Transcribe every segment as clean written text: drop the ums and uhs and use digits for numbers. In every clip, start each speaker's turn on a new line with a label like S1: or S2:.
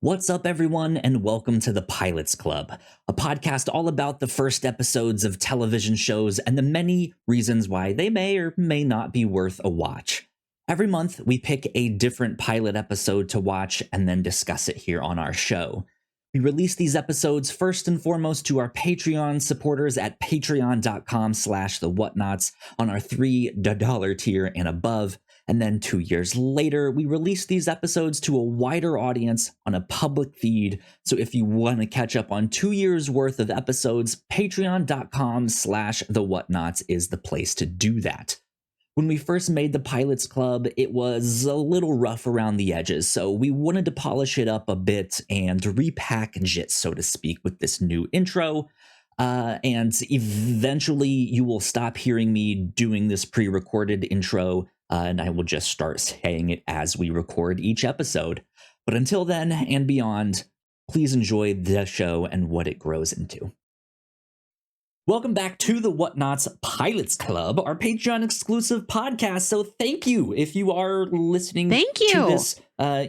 S1: What's up, everyone, and welcome to the Pilots Club, a podcast all about the first episodes of television shows and the many reasons why they may or may not be worth a watch. Every month, we pick a different pilot episode to watch and then discuss it here on our show. We release these episodes first and foremost to our Patreon supporters at patreon.com/the Whatnauts on our $3 tier and above. And then 2 years later, we release these episodes to a wider audience on a public feed. So if you want to catch up on 2 years worth of episodes, patreon.com/the Whatnauts is the place to do that. When we first made the Pilots Club, it was a little rough around the edges, so we wanted to polish it up a bit and repackage it, so to speak, with this new intro. And eventually you will stop hearing me doing this pre-recorded intro, and I will just start saying it as we record each episode. But until then and beyond, please enjoy the show and what it grows into. Welcome back to the Whatnauts Pilots Club, our Patreon exclusive podcast. So thank you if you are listening to this.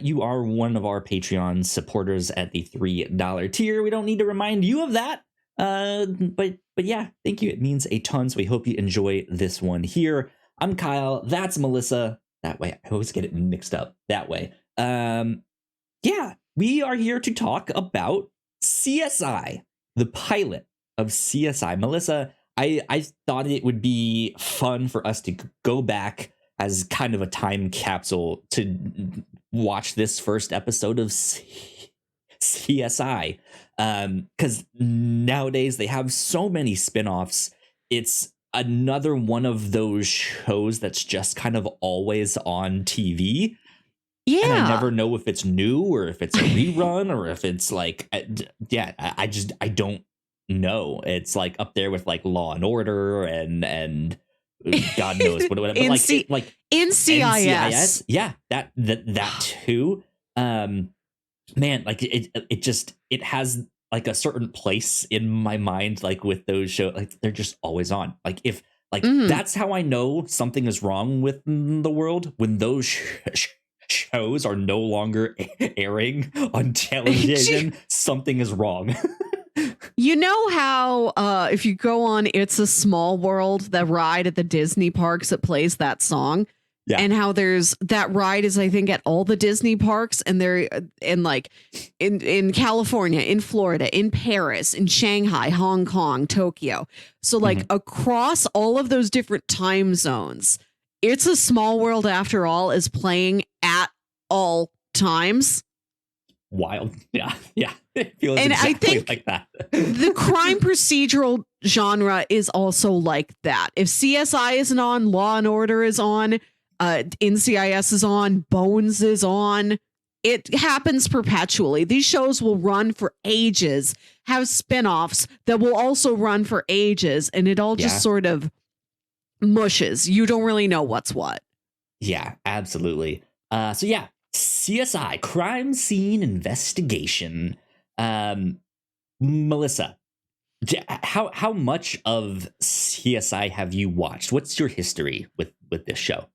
S1: You are one of our Patreon supporters at the $3 tier. We don't need to remind you of that. But yeah, thank you. It means a ton. So we hope you enjoy this one here. I'm Kyle. That's Melissa. That way, I always get it mixed up that way. Yeah, we are here to talk about CSI, the pilot of CSI. Melissa, I thought it would be fun for us to go back as kind of a time capsule to watch this first episode of CSI. Because nowadays they have so many spinoffs. It's another one of those shows that's just kind of always on TV. Yeah. And I never know if it's new or if it's a rerun or if it's like, I don't know. It's like up there with like Law and Order and God knows what, but like NCIS. Yeah, that too. Man, like it has like a certain place in my mind, like with those shows, like they're just always on. Like if like that's how I know something is wrong with the world, when those shows are no longer airing on television. Something is wrong.
S2: You know how if you go on It's a Small World, the ride at the Disney parks, it plays that song. Yeah. And how there's that ride is, I think, at all the Disney parks, and they're in California, in Florida, in Paris, in Shanghai, Hong Kong, Tokyo. So like across all of those different time zones, It's a Small World, after all, is playing at all times.
S1: Wild. Yeah. It feels
S2: and
S1: exactly
S2: I think
S1: like that.
S2: The crime procedural genre is also like that. If CSI isn't on, Law and Order is on, NCIS is on, Bones is on. It happens perpetually. These shows will run for ages, have spinoffs that will also run for ages, and it all just sort of mushes. You don't really know what's what.
S1: Yeah, absolutely. So yeah, CSI, Crime Scene Investigation. Melissa, how much of CSI have you watched? What's your history with this show?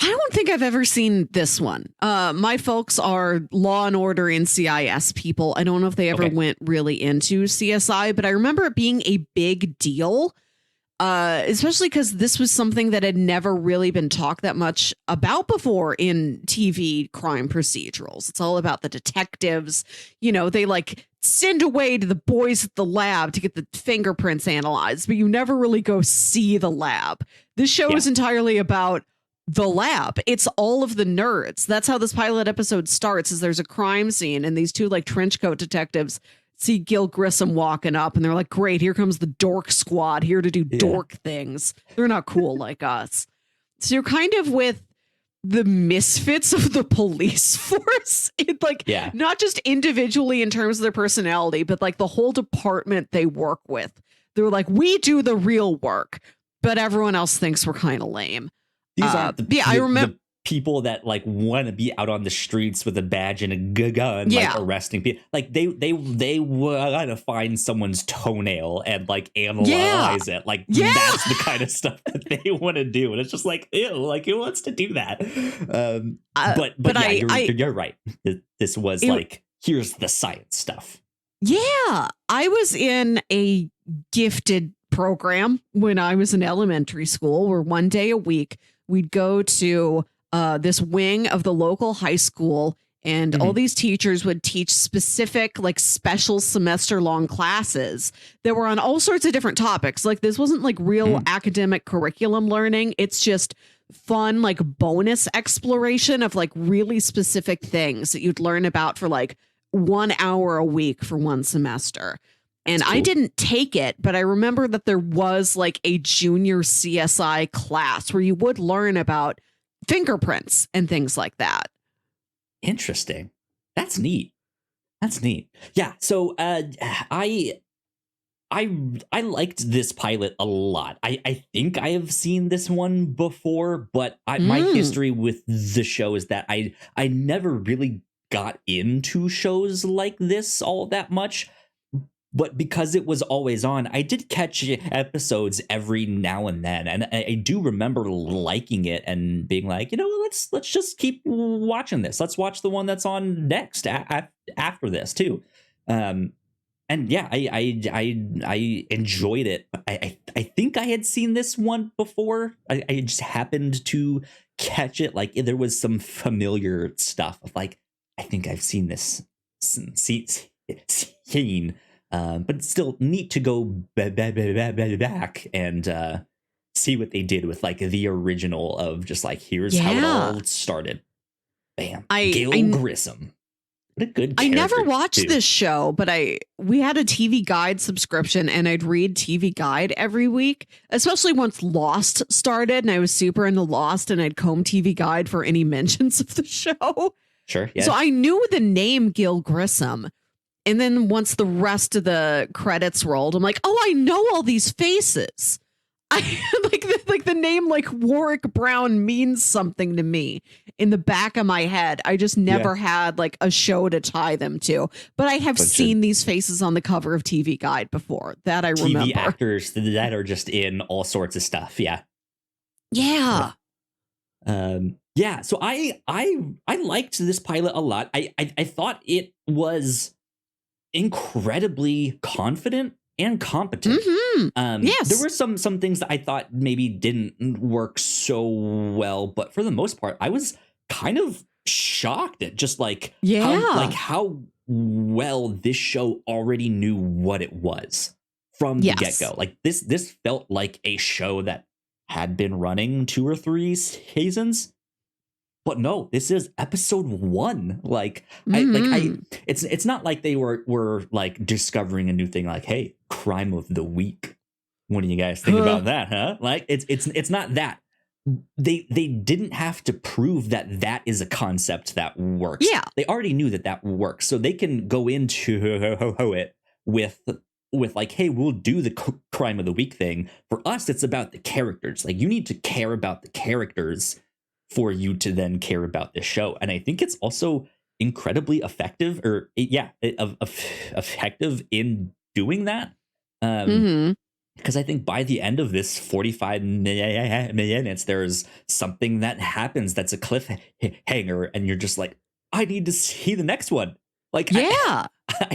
S2: I don't think I've ever seen this one. My folks are Law and Order NCIS people. I don't know if they ever went really into CSI, but I remember it being a big deal. Especially because this was something that had never really been talked that much about before in TV crime procedurals. It's all about the detectives. You know, they like send away to the boys at the lab to get the fingerprints analyzed, but you never really go see the lab. This show is entirely about the lab. It's all of the nerds. That's how this pilot episode starts, is there's a crime scene and these two like trench coat detectives see Gil Grissom walking up and they're like, great, here comes the dork squad here to do dork things. They're not cool like us. So you're kind of with the misfits of the police force. It like not just individually in terms of their personality, but like the whole department they work with. They're like, we do the real work, but everyone else thinks we're kind of lame.
S1: These aren't I remember people that like want to be out on the streets with a badge and a gun, like arresting people. Like they want to find someone's toenail and like analyze it. Like that's the kind of stuff that they want to do. And it's just like, ew, like who wants to do that? But yeah, you're right. This was like here's the science stuff.
S2: Yeah, I was in a gifted program when I was in elementary school where one day a week we'd go to this wing of the local high school, and all these teachers would teach specific, like, special semester long classes that were on all sorts of different topics. Like, this wasn't like real academic curriculum learning. It's just fun, like, bonus exploration of like really specific things that you'd learn about for like 1 hour a week for one semester. And I didn't take it, but I remember that there was like a junior CSI class where you would learn about fingerprints and things like that.
S1: Interesting. That's neat. That's neat. Yeah. So I liked this pilot a lot. I think I have seen this one before, but my history with the show is that I never really got into shows like this all that much. But because it was always on, I did catch episodes every now and then, and I do remember liking it and being like, let's just keep watching this. Let's watch the one that's on next after this too. And yeah, I enjoyed it. I think I had seen this one before. I just happened to catch it. Like, there was some familiar stuff of like, I think I've seen this scene. But it's still neat to go back and see what they did with like the original of just like, here's how it all started. Bam. Gail Grissom. What a good character.
S2: I never watched this show, but we had a TV Guide subscription and I'd read TV Guide every week, especially once Lost started, and I was super into Lost and I'd comb TV Guide for any mentions of the show.
S1: Sure. Yeah.
S2: So I knew the name Gil Grissom. And then once the rest of the credits rolled, I'm like, oh, I know all these faces. I like the name like Warwick Brown means something to me in the back of my head. I just never had like a show to tie them to. But I have seen these faces on the cover of TV Guide before. That I remember.
S1: TV actors that are just in all sorts of stuff. Yeah.
S2: Yeah.
S1: Yeah. So I liked this pilot a lot. I thought it was incredibly confident and competent.
S2: Yes.
S1: There were some things that I thought maybe didn't work so well, but for the most part, I was kind of shocked at just like how well this show already knew what it was from the get-go. Like this felt like a show that had been running 2 or 3 seasons. But no, this is episode 1. It's not like they were like discovering a new thing. Like, hey, crime of the week. What do you guys think about that? Huh? Like, it's not that. They didn't have to prove that is a concept that works.
S2: Yeah,
S1: they already knew that works, so they can go into it with like, hey, we'll do the crime of the week thing. For us, it's about the characters. Like, you need to care about the characters for you to then care about this show. And I think it's also incredibly effective effective in doing that. Because I think by the end of this 45 minutes, there's something that happens that's a cliffhanger, and you're just like, I need to see the next one. Like, I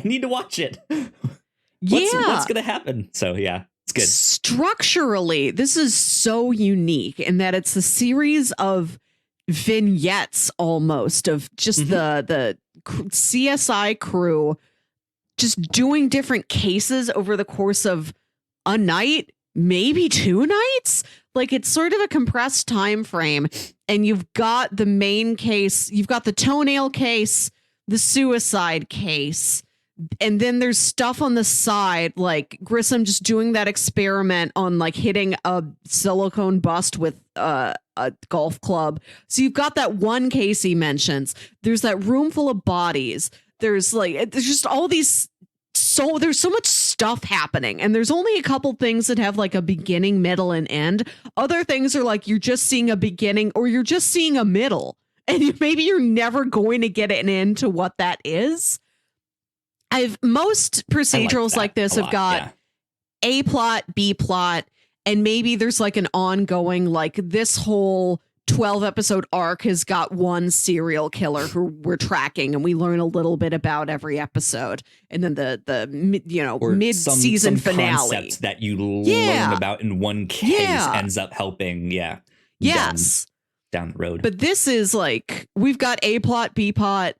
S1: need to watch it. What's going to happen? So, yeah. It's good.
S2: Structurally, this is so unique in that it's a series of vignettes almost of just the CSI crew just doing different cases over the course of a night, maybe 2 nights. Like, it's sort of a compressed time frame, and you've got the main case, you've got the toenail case, the suicide case, and then there's stuff on the side, like Grissom just doing that experiment on like hitting a silicone bust with a golf club. So you've got that one case he mentions. There's that room full of bodies. There's just all these. So there's so much stuff happening, and there's only a couple things that have like a beginning, middle, and end. Other things are like you're just seeing a beginning or you're just seeing a middle, and maybe you're never going to get an end to what that is. Most procedurals like this have got A plot, B plot, and maybe there's like an ongoing, like this whole 12 episode arc has got one serial killer who we're tracking, and we learn a little bit about every episode, and then the mid season finale
S1: concepts that you learn about in one case ends up helping down the road.
S2: But this is like, we've got A plot, B plot,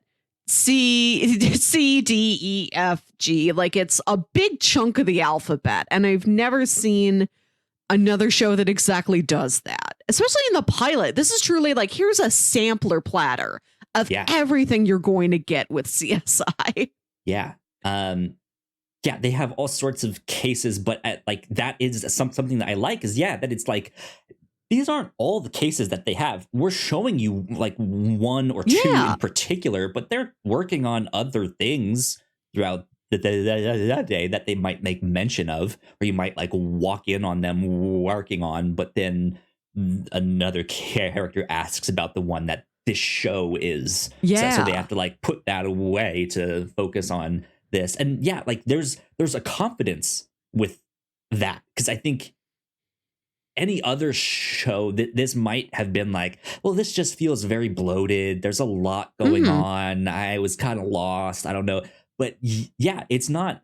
S2: C D E F G, like it's a big chunk of the alphabet, and I've never seen another show that exactly does that, especially in the pilot. This is truly like, here's a sampler platter of everything you're going to get with CSI.
S1: Yeah. They have all sorts of cases, but like that is something that I like is that it's like, these aren't all the cases that they have. We're showing you like one or two in particular, but they're working on other things throughout the day that they might make mention of, or you might like walk in on them working on, but then another character asks about the one that this show is. So they have to like put that away to focus on this. And like there's a confidence with that, because I think any other show that this might have been like, well, this just feels very bloated. There's a lot going on. I was kind of lost. I don't know. But it's not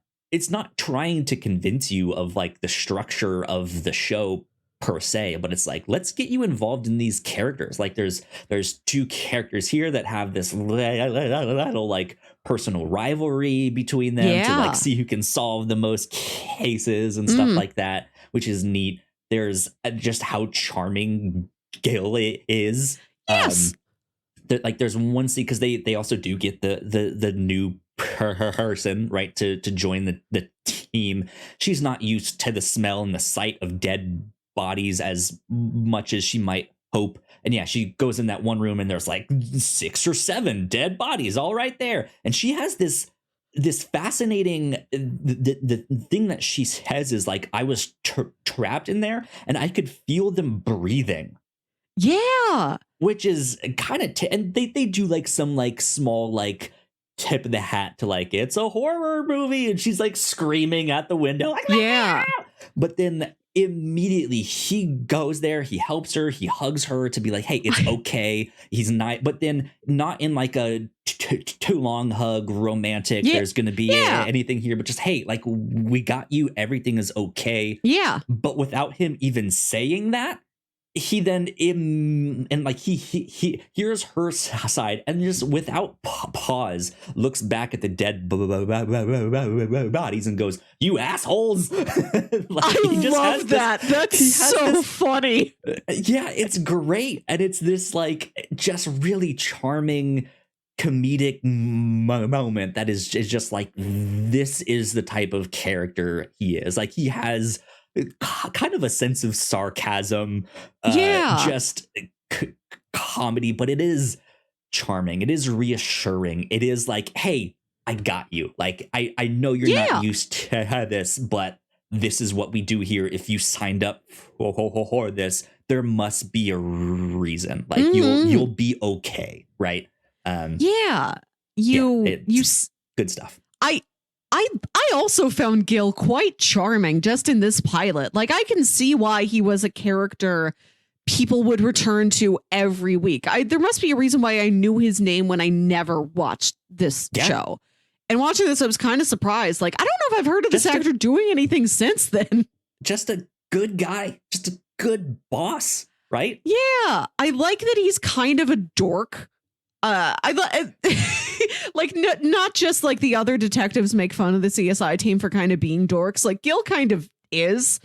S1: trying to convince you of like the structure of the show per se, but it's like, let's get you involved in these characters. Like there's two characters here that have this little like personal rivalry between them to like see who can solve the most cases and stuff like that, which is neat. There's just how charming Gil is.
S2: Yes.
S1: There's one scene, because they also do get the new person, right, to join the team. She's not used to the smell and the sight of dead bodies as much as she might hope. And she goes in that one room and there's like 6 or 7 dead bodies all right there. And she has this fascinating, the thing that she says is like, I was trapped in there and I could feel them breathing.
S2: Yeah.
S1: Which is kind of, and they do like some like small like tip of the hat to like, it's a horror movie, and she's like screaming at the window like, but then immediately he goes there, he helps her, he hugs her to be like, hey, it's okay. He's not, but then not in like a too long hug romantic, there's gonna be anything here, but just, hey, like, we got you, everything is okay. But without him even saying that, he then and like he hears her side and just without pause looks back at the dead bodies and goes, you assholes. Like,
S2: I love that. That's so funny.
S1: It's great. And it's this like just really charming comedic moment that is just like, this is the type of character he is. Like, he has kind of a sense of sarcasm, just comedy, but it is charming. It is reassuring. It is like, hey, I got you. Like, I know you're not used to this, but this is what we do here. If you signed up for this, there must be a reason. Like, you'll be okay, right?
S2: Good
S1: stuff.
S2: I also found Gil quite charming just in this pilot. Like, I can see why he was a character people would return to every week. There must be a reason why I knew his name when I never watched this show. And watching this, I was kind of surprised. Like, I don't know if I've heard of this actor doing anything since then.
S1: Just a good guy, just a good boss, right?
S2: Yeah, I like that he's kind of a dork. I like not just like the other detectives make fun of the CSI team for kind of being dorks. Like, Gil kind of is.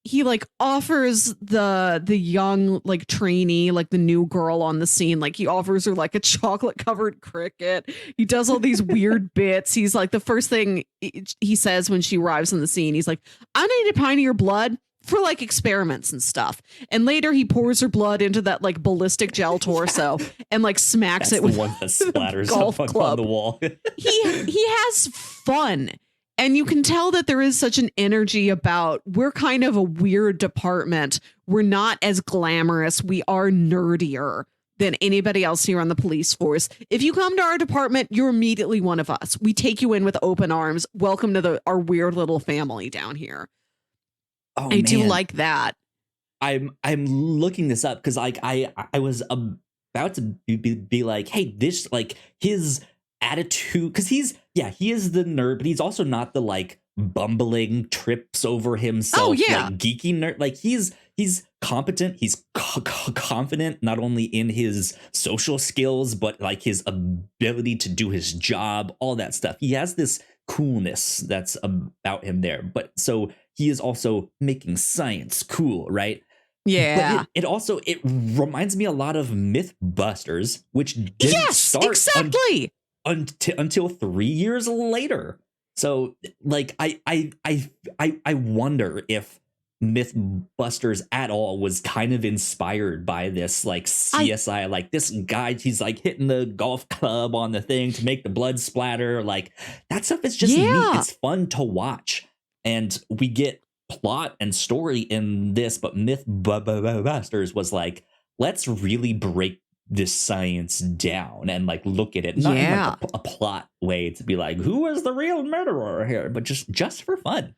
S2: He like offers the young like trainee, like the new girl on the scene, like he offers her like a chocolate covered cricket. He does all these weird bits. He's like, the first thing he says when she arrives on the scene, he's like, I need a pint of your blood for like experiments and stuff. And later he pours her blood into that like ballistic gel torso and like smacks it with
S1: the one that splatters
S2: golf
S1: up
S2: club
S1: on the wall.
S2: he has fun. And you can tell that there is such an energy about, we're kind of a weird department. We're not as glamorous. We are nerdier than anybody else here on the police force. If you come to our department, you're immediately one of us. We take you in with open arms. Welcome to our weird little family down here.
S1: Oh,
S2: I do like that.
S1: I'm looking this up because like I was about to be like, hey, this like his attitude, because he is the nerd, but he's also not the like bumbling trips over himself like geeky nerd. Like he's competent, he's confident not only in his social skills but like his ability to do his job, all that stuff. He has this coolness that's about him there, but so he is also making science cool, right?
S2: Yeah.
S1: But it reminds me a lot of Mythbusters, which didn't start
S2: exactly
S1: until 3 years later. So like I wonder if Mythbusters at all was kind of inspired by this like CSI, like this guy, he's like hitting the golf club on the thing to make the blood splatter. Like that stuff is just neat. It's fun to watch. And we get plot and story in this, but Mythbusters was like, let's really break this science down and like look at it not in like a plot way to be like, who is the real murderer here, but just for fun.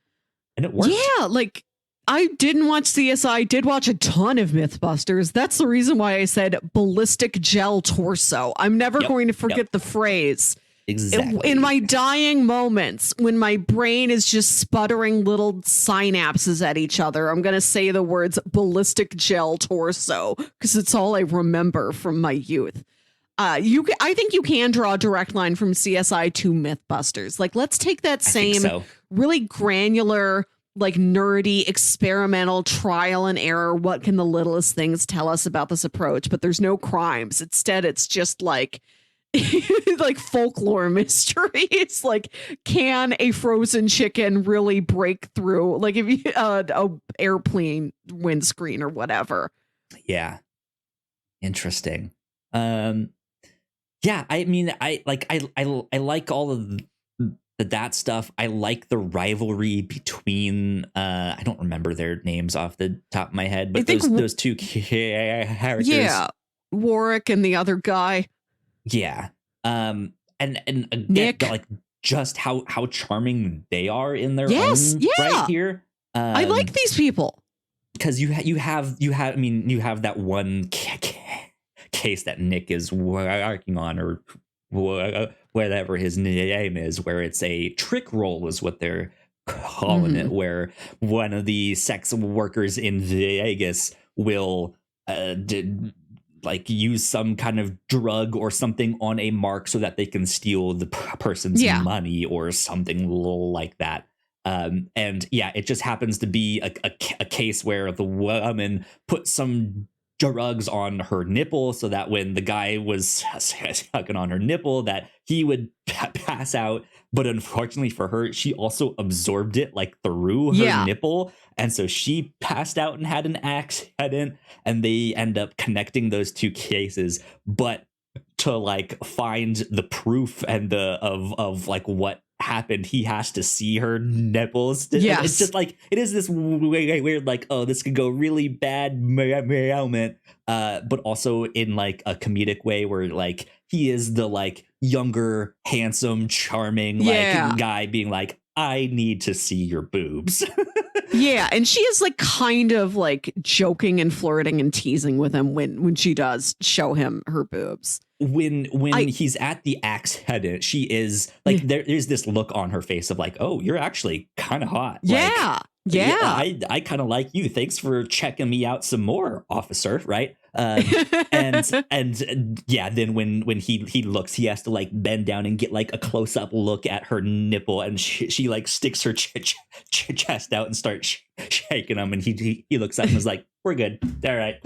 S1: And it worked.
S2: Like I didn't watch CSI. I did watch a ton of Mythbusters. That's the reason why I said ballistic gel torso. I'm never going to forget the phrase.
S1: Exactly.
S2: In my dying moments, when my brain is just sputtering little synapses at each other, I'm going to say the words ballistic gel torso because it's all I remember from my youth. I think you can draw a direct line from CSI to Mythbusters. Like, let's take that same really granular, like nerdy, experimental trial and error. What can the littlest things tell us about this approach? But there's no crimes. Instead, it's just like like folklore mysteries. Like, can a frozen chicken really break through? Like, if you a airplane windscreen or whatever.
S1: Yeah, interesting. Yeah, I mean, I like all of that stuff. I like the rivalry between I don't remember their names off the top of my head, but those two characters.
S2: Yeah, Warwick and the other guy.
S1: Yeah. And again,
S2: Nick.
S1: like just how charming they are in their own right here.
S2: I like these people
S1: because you have that one case that Nick is working on, or whatever his name is, where it's a trick roll is what they're calling it, where one of the sex workers in Vegas will like use some kind of drug or something on a mark so that they can steal the person's money or something like that. And it just happens to be a case where the woman put some drugs on her nipple so that when the guy was sucking on her nipple that he would pass out. But unfortunately for her, she also absorbed it like through her nipple. And so she passed out and had an accident, and they end up connecting those two cases. But to like find the proof and of like what happened, he has to see her nipples. It's just like, it is this weird like, oh, this could go really bad moment, but also in like a comedic way where like he is the like younger, handsome, charming like guy being like, I need to see your boobs.
S2: Yeah, and she is like kind of like joking and flirting and teasing with him when she does show him her boobs.
S1: When he's at the accident, she is like, there is this look on her face of like, oh, you're actually kind of hot.
S2: Yeah.
S1: Like, I kind of like you. Thanks for checking me out some more, officer. Right. And then when he looks, he has to like bend down and get like a close up look at her nipple, and she like sticks her chest out and starts shaking him, and he looks up and is like, we're good. All right.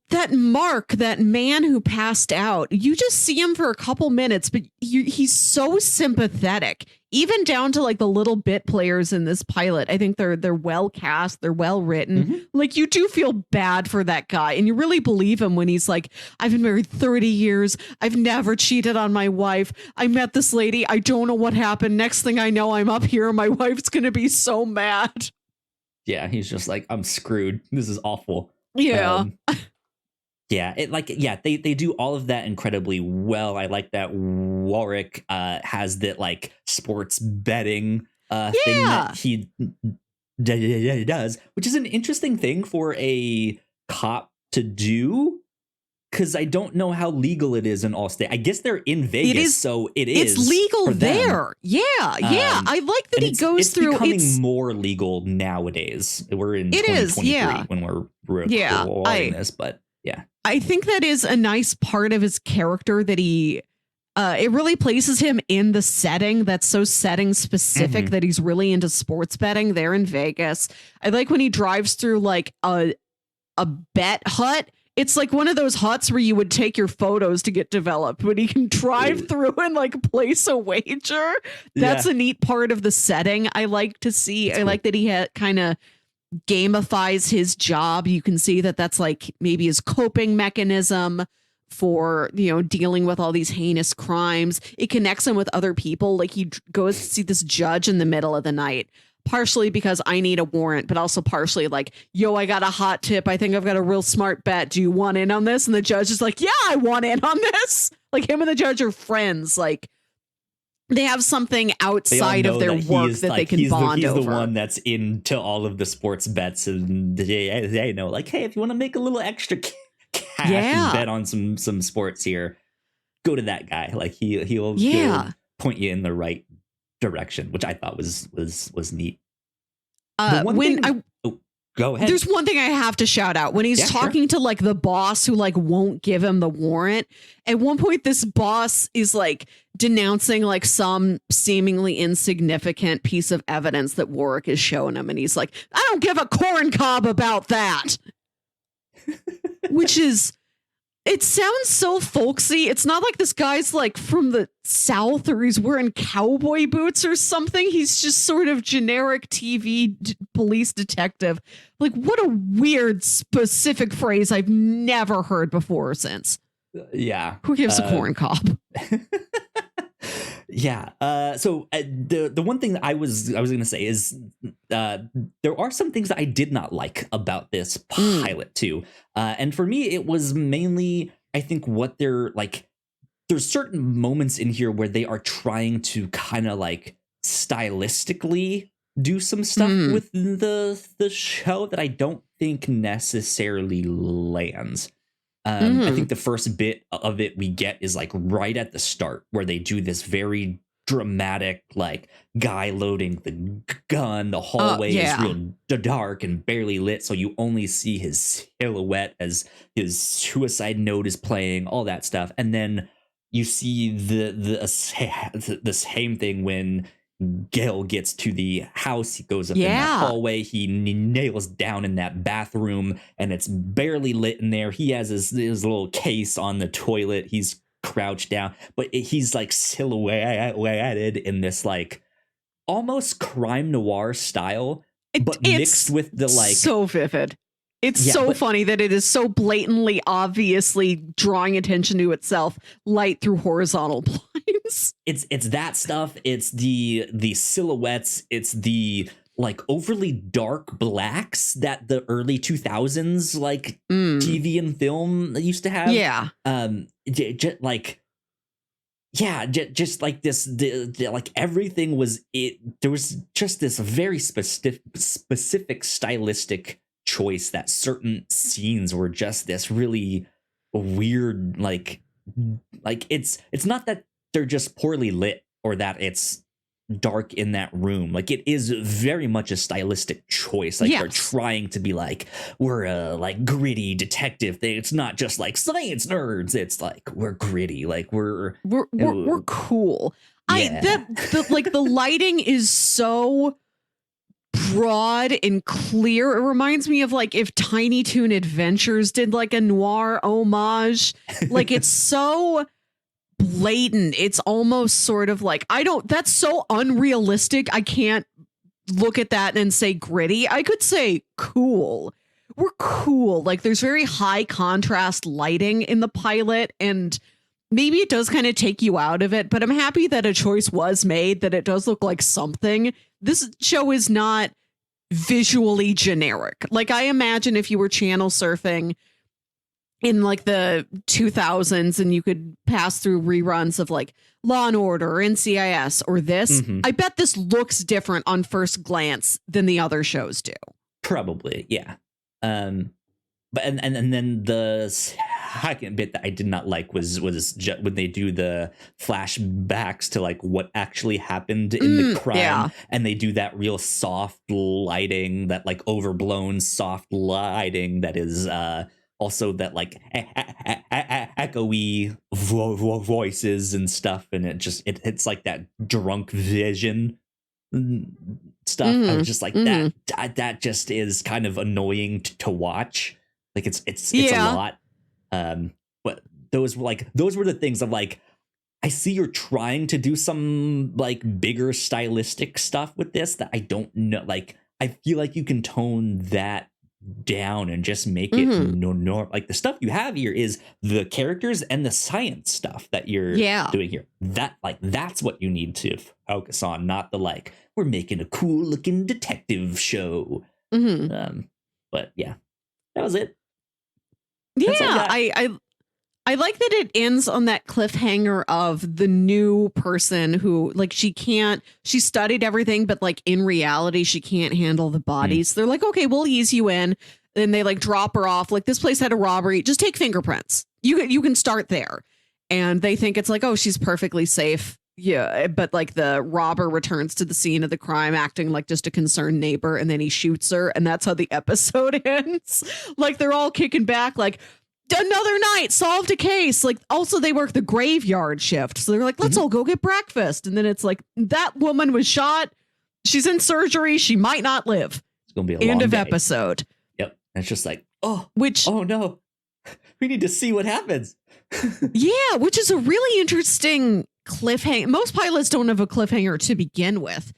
S2: That Mark, that man who passed out, you just see him for a couple minutes, but he's so sympathetic, even down to like the little bit players in this pilot. I think they're well cast, they're well written. Like, you do feel bad for that guy, and you really believe him when he's like, I've been married 30 years. I've never cheated on my wife. I met this lady. I don't know what happened. Next thing I know, I'm up here. My wife's going to be so mad.
S1: Yeah, he's just like, I'm screwed. This is awful.
S2: Yeah.
S1: They do all of that incredibly well. I like that Warwick has that like sports betting thing that he does, which is an interesting thing for a cop to do. Because I don't know how legal it is in all states. I guess they're in Vegas, so it's
S2: legal
S1: for them.
S2: there. Yeah. I like that he goes through.
S1: It's becoming more legal nowadays. We're in 2023 when we're recording this, but yeah.
S2: I think that is a nice part of his character that he. It really places him in the setting that's so setting specific that he's really into sports betting there in Vegas. I like when he drives through like a bet hut. It's like one of those huts where you would take your photos to get developed, but he can drive through and like place a wager. That's a neat part of the setting I like to see. That's cool. Like that he kind of gamifies his job. You can see that that's like maybe his coping mechanism for, dealing with all these heinous crimes. It connects him with other people. Like he goes to see this judge in the middle of the night. Partially because I need a warrant, but also partially like, yo, I got a hot tip. I think I've got a real smart bet. Do you want in on this? And the judge is like, yeah, I want in on this. Like him and the judge are friends. Like they have something outside of their work that they can bond over.
S1: He's the one that's into all of the sports bets, and they know, like, hey, if you want to make a little extra cash and bet on some sports here, go to that guy. Like he'll point you in the right direction, which I thought was neat. Go ahead.
S2: There's one thing I have to shout out when he's talking to like the boss who like won't give him the warrant. At one point, this boss is like denouncing like some seemingly insignificant piece of evidence that Warwick is showing him, and he's like, "I don't give a corn cob about that," which is. It sounds so folksy. It's not like this guy's like from the South or he's wearing cowboy boots or something. He's just sort of generic TV police detective. Like, what a weird specific phrase I've never heard before or since.
S1: Yeah.
S2: Who gives a corn cob?
S1: Yeah. So the one thing that I was going to say is there are some things that I did not like about this pilot too. And for me, it was mainly, I think, what they're like. There's certain moments in here where they are trying to kind of like stylistically do some stuff with the show that I don't think necessarily lands. I think the first bit of it we get is like right at the start where they do this very dramatic, like guy loading the gun. The hallway is real dark and barely lit, so you only see his silhouette as his suicide note is playing, all that stuff. And then you see the same thing when Gale gets to the house. He goes up in that hallway. He nails down in that bathroom, and it's barely lit in there. He has his little case on the toilet. He's crouched down, but he's like silhouetted in this like almost crime noir style, but mixed with the like
S2: so vivid. It's funny that it is so blatantly, obviously drawing attention to itself, light through horizontal blinds.
S1: It's that stuff. It's the silhouettes. It's the like overly dark blacks that the early 2000s like TV and film used to have.
S2: Yeah.
S1: Just like this. Like everything was it. There was just this very specific stylistic choice that certain scenes were just this really weird, like it's not that they're just poorly lit or that it's dark in that room. Like it is very much a stylistic choice. Like they're trying to be like, we're a like gritty detective thing. It's not just like science nerds. It's like we're gritty. Like we're
S2: cool.
S1: Yeah.
S2: The lighting is so broad and clear. It reminds me of like if Tiny Toon Adventures did like a noir homage. Like it's so blatant. It's almost sort of like that's so unrealistic. I can't look at that and say gritty. I could say cool. We're cool. Like there's very high contrast lighting in the pilot, and maybe it does kind of take you out of it, but I'm happy that a choice was made, that it does look like something. This show is not visually generic. Like I imagine if you were channel surfing in like the 2000s, and you could pass through reruns of like Law and Order or NCIS or this. I bet this looks different on first glance than the other shows do.
S1: Probably, yeah. But and then the second bit that I did not like was when they do the flashbacks to like what actually happened in the crime, and they do that real soft lighting, that like overblown soft lighting that is also that like echoey voices and stuff, and it's like that drunk vision stuff. I was just like that just is kind of annoying to watch. Like it's a lot. But those were the things of like, I see you're trying to do some like bigger stylistic stuff with this that I don't know. Like, I feel like you can tone that down and just make it no like the stuff you have here is the characters and the science stuff that you're doing here. That's what you need to focus on, not the like, we're making a cool looking detective show. But yeah, that was it.
S2: Yeah, I like that it ends on that cliffhanger of the new person who like she studied everything, but like in reality she can't handle the bodies. They're like, okay, we'll ease you in. Then they like drop her off. Like, this place had a robbery. Just take fingerprints. You can start there. And they think it's like, oh, she's perfectly safe. Yeah, but like the robber returns to the scene of the crime acting like just a concerned neighbor, and then he shoots her, and that's how the episode ends. Like, they're all kicking back like, another night, solved a case. Like, also they work the graveyard shift, so they're like, let's all go get breakfast. And then it's like, that woman was shot, she's in surgery, she might not live.
S1: It's gonna be a long
S2: end of
S1: day.
S2: Episode.
S1: Yep. And it's just like, oh no, we need to see what happens.
S2: Yeah, which is a really interesting cliffhanger. Most pilots don't have a cliffhanger to begin with.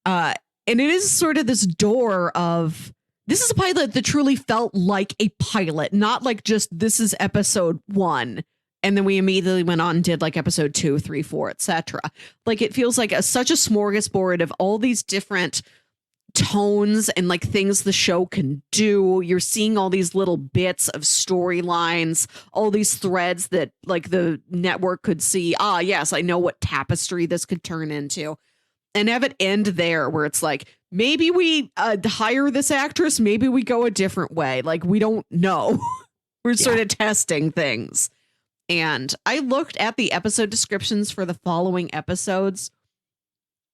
S2: And it is sort of this door of, this is a pilot that truly felt like a pilot, not like just this is episode 1. And then we immediately went on and did like episode 2, 3, 4, etc. Like, it feels like such a smorgasbord of all these different tones and like things the show can do. You're seeing all these little bits of storylines, all these threads that like the network could see. Ah, yes, I know what tapestry this could turn into. And have it end there where it's like, maybe we hire this actress, maybe we go a different way. Like, we don't know. We're sort of testing things. And I looked at the episode descriptions for the following episodes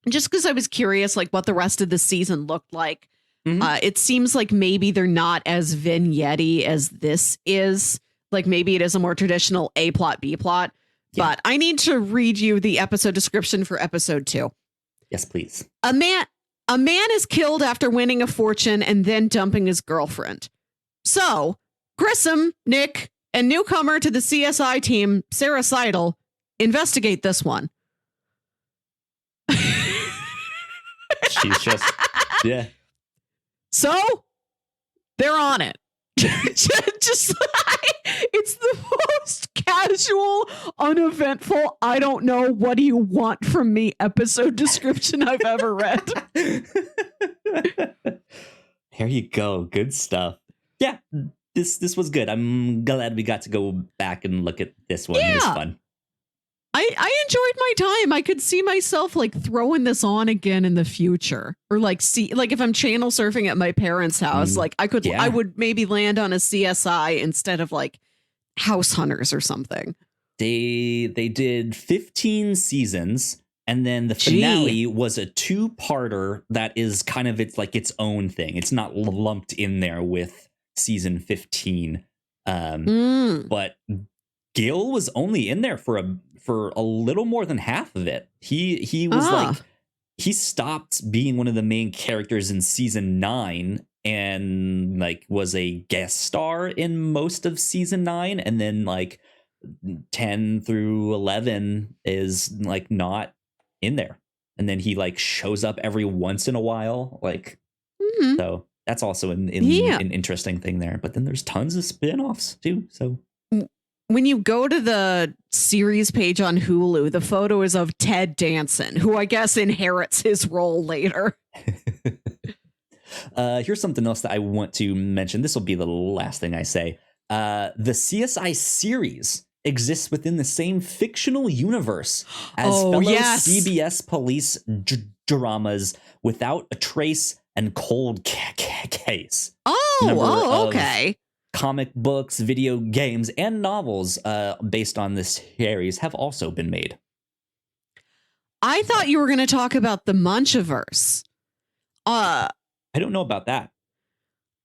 S2: just because I was curious, like, what the rest of the season looked like. It seems like maybe they're not as vignette-y as this is. Like, maybe it is a more traditional A plot, B plot. Yeah. But I need to read you the episode description for episode 2.
S1: Yes, please.
S2: A man is killed after winning a fortune and then dumping his girlfriend. So, Grissom, Nick, and newcomer to the CSI team, Sarah Seidel, investigate this one.
S1: She's just, yeah.
S2: So, they're on it. Just it's the most casual, uneventful, I don't know, what do you want from me episode description I've ever read.
S1: There you go. Good stuff. Yeah, this was good. I'm glad we got to go back and look at this one. Yeah. It was fun.
S2: I enjoyed my time. I could see myself like throwing this on again in the future, or like see, like if I'm channel surfing at my parents' house, like I would maybe land on a CSI instead of like House Hunters or something.
S1: They did 15 seasons, and then the finale was a 2-parter that is kind of its own thing. It's not lumped in there with season 15. But Gil was only in there for a little more than half of it. He was like, he stopped being one of the main characters in season 9 and like was a guest star in most of season 9, and then like 10 through 11 is like not in there, and then he like shows up every once in a while, like so that's also an interesting thing there. But then there's tons of spin-offs too, so
S2: when you go to the series page on Hulu, the photo is of Ted Danson, who I guess inherits his role later.
S1: Here's something else that I want to mention. This will be the last thing I say. The CSI series exists within the same fictional universe as fellow CBS police dramas Without a Trace and Cold Case.
S2: Okay.
S1: Comic books, video games, and novels based on this series have also been made.
S2: I thought you were going to talk about the Munchiverse.
S1: I don't know about that.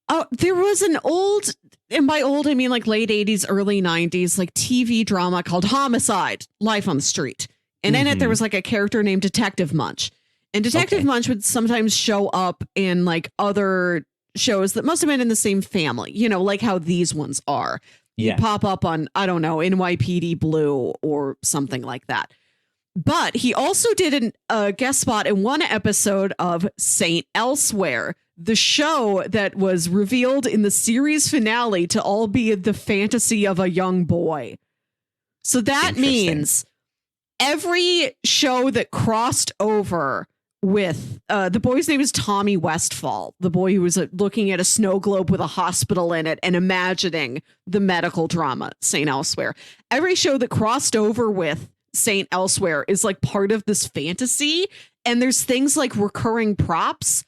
S2: Oh, there was an old, and by old, I mean like late 80s, early 90s, like TV drama called Homicide, Life on the Street. And in it, there was like a character named Detective Munch. And Detective Munch would sometimes show up in like other shows that must have been in the same family, you know, like how these ones are. He'd pop up on, I don't know, NYPD Blue or something like that. But he also did a guest spot in one episode of Saint Elsewhere, the show that was revealed in the series finale to all be the fantasy of a young boy. So that means every show that crossed over with the boy's name is Tommy Westfall, the boy who was looking at a snow globe with a hospital in it and imagining the medical drama Saint Elsewhere. Every show that crossed over with Saint Elsewhere is like part of this fantasy, and there's things like recurring props.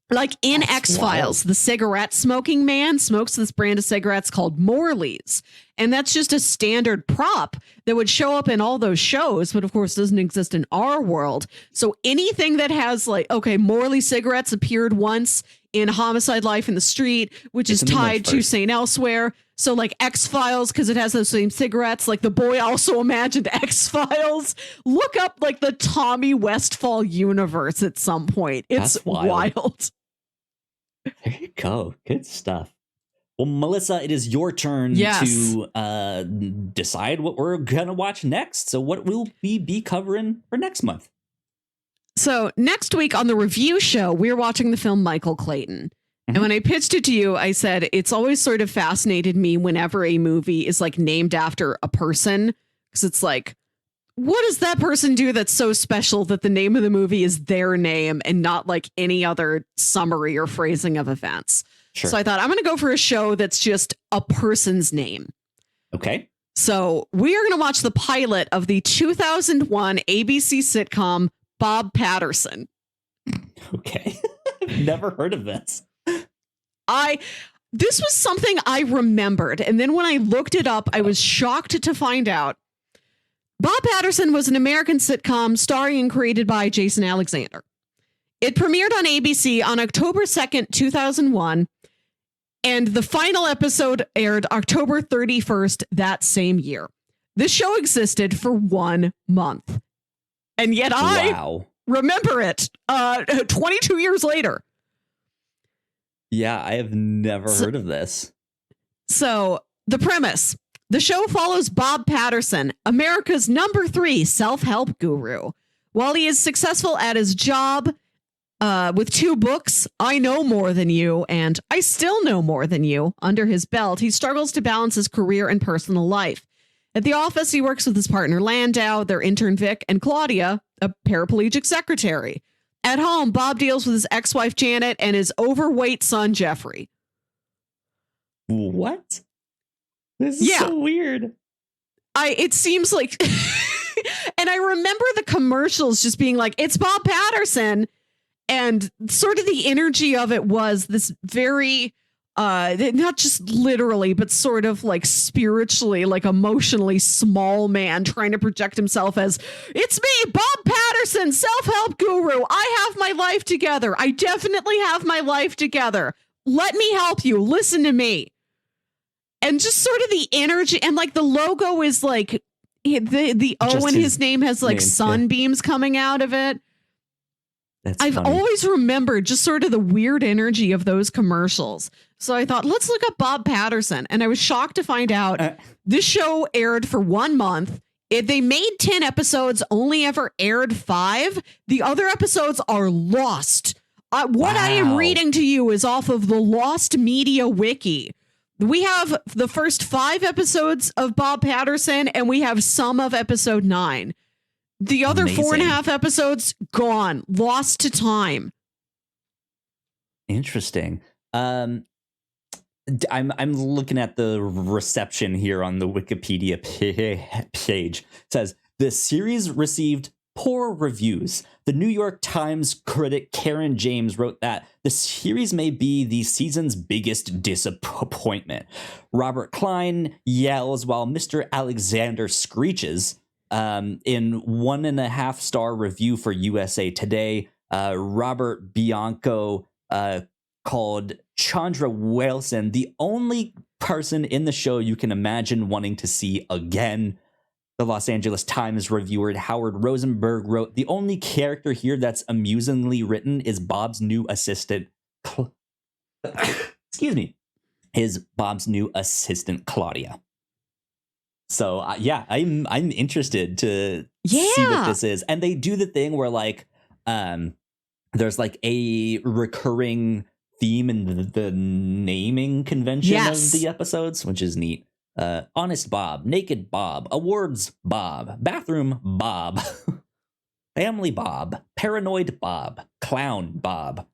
S2: Like in X-Files, the cigarette smoking man smokes this brand of cigarettes called Morley's. And that's just a standard prop that would show up in all those shows, but of course doesn't exist in our world. So anything that has like, okay, Morley cigarettes appeared once in Homicide Life in the Street, which is tied to St. Elsewhere. So like X-Files, because it has those same cigarettes, like the boy also imagined X-Files. Look up like the Tommy Westfall universe at some point. It's wild.
S1: There you go. Good stuff. Well, Melissa, it is your turn to decide what we're going to watch next. So what will we be covering for next month?
S2: So next week on the review show, we're watching the film Michael Clayton. And when I pitched it to you, I said, it's always sort of fascinated me whenever a movie is like named after a person, because it's like, what does that person do that's so special that the name of the movie is their name and not like any other summary or phrasing of events? Sure. So I thought I'm going to go for a show that's just a person's name.
S1: Okay.
S2: So we are going to watch the pilot of the 2001 ABC sitcom Bob Patterson.
S1: Okay. Never heard of this.
S2: This was something I remembered. And then when I looked it up, I was shocked to find out Bob Patterson was an American sitcom starring and created by Jason Alexander. It premiered on ABC on October 2nd, 2001, and the final episode aired October 31st that same year. This show existed for 1 month, and yet I remember it 22 years later.
S1: Yeah, I have never heard of this.
S2: So the premise. The show follows Bob Patterson, America's number 3 self-help guru. While he is successful at his job with 2 books, I Know More Than You and I Still Know More Than You, under his belt, he struggles to balance his career and personal life. At the office, he works with his partner Landau, their intern Vic, and Claudia, a paraplegic secretary. At home, Bob deals with his ex-wife Janet and his overweight son Jeffrey.
S1: What? This is so weird.
S2: It seems like, and I remember the commercials just being like, it's Bob Patterson. And sort of the energy of it was this very, not just literally, but sort of like spiritually, like emotionally small man trying to project himself as, it's me, Bob Patterson, self-help guru. I have my life together. I definitely have my life together. Let me help you. Listen to me. And just sort of the energy, and like the logo is like the O in his name has like sunbeams coming out of it. I've always remembered just sort of the weird energy of those commercials. So I thought, let's look up Bob Patterson. And I was shocked to find out this show aired for 1 month. They made 10 episodes, only ever aired 5. The other episodes are lost. What I am reading to you is off of the Lost Media Wiki. We have the first 5 episodes of Bob Patterson, and we have some of episode 9. The other 4.5 episodes gone, lost to time.
S1: Interesting. I'm looking at the reception here on the Wikipedia page. It says the series received poor reviews. The New York Times critic Karen James wrote that the series may be the season's biggest disappointment. Robert Klein yells while Mr. Alexander screeches. In 1.5-star review for USA Today, Robert Bianco called Chandra Wilson the only person in the show you can imagine wanting to see again. The Los Angeles Times reviewer Howard Rosenberg wrote, the only character here that's amusingly written is Bob's new assistant. Excuse me. Is Bob's new assistant, Claudia. So, yeah, I'm interested to see what this is. And they do the thing where, like, there's, like, a recurring theme in the naming convention of the episodes, which is neat. Honest Bob, Naked Bob, Awards Bob, Bathroom Bob, Family Bob, Paranoid Bob, Clown Bob.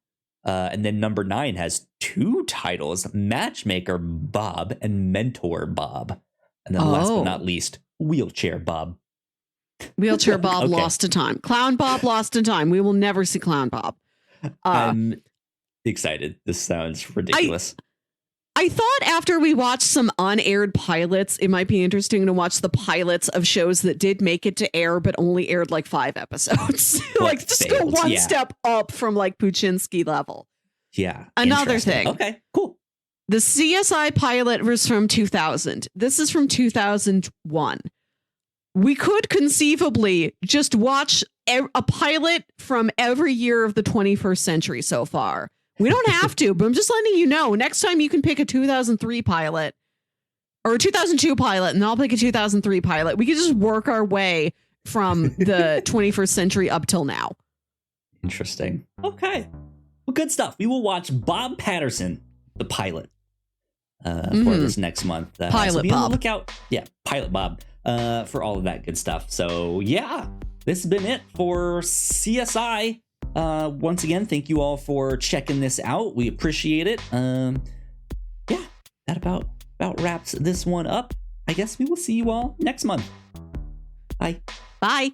S1: And then number 9 has 2 titles, Matchmaker Bob and Mentor Bob. And then last but not least, Wheelchair Bob.
S2: Wheelchair Bob lost to time. Clown Bob lost to time. We will never see Clown Bob.
S1: I'm excited. This sounds ridiculous.
S2: I thought after we watched some unaired pilots, it might be interesting to watch the pilots of shows that did make it to air, but only aired like 5 episodes. Like just failed. Go one step up from like Puchinsky level.
S1: Yeah.
S2: Another thing.
S1: Okay, cool.
S2: The CSI pilot was from 2000. This is from 2001. We could conceivably just watch a pilot from every year of the 21st century so far. We don't have to, but I'm just letting you know. Next time you can pick a 2003 pilot or a 2002 pilot, and I'll pick a 2003 pilot. We can just work our way from the 21st century up till now.
S1: Interesting. Okay. Well, good stuff. We will watch Bob Patterson, the pilot, for this next month.
S2: Pilot
S1: so be
S2: Bob.
S1: on the lookout. Yeah, Pilot Bob, for all of that good stuff. So, yeah, this has been it for CSI. Once again, thank you all for checking this out. We appreciate it. Yeah, that about wraps this one up. I guess we will see you all next month. Bye.
S2: Bye.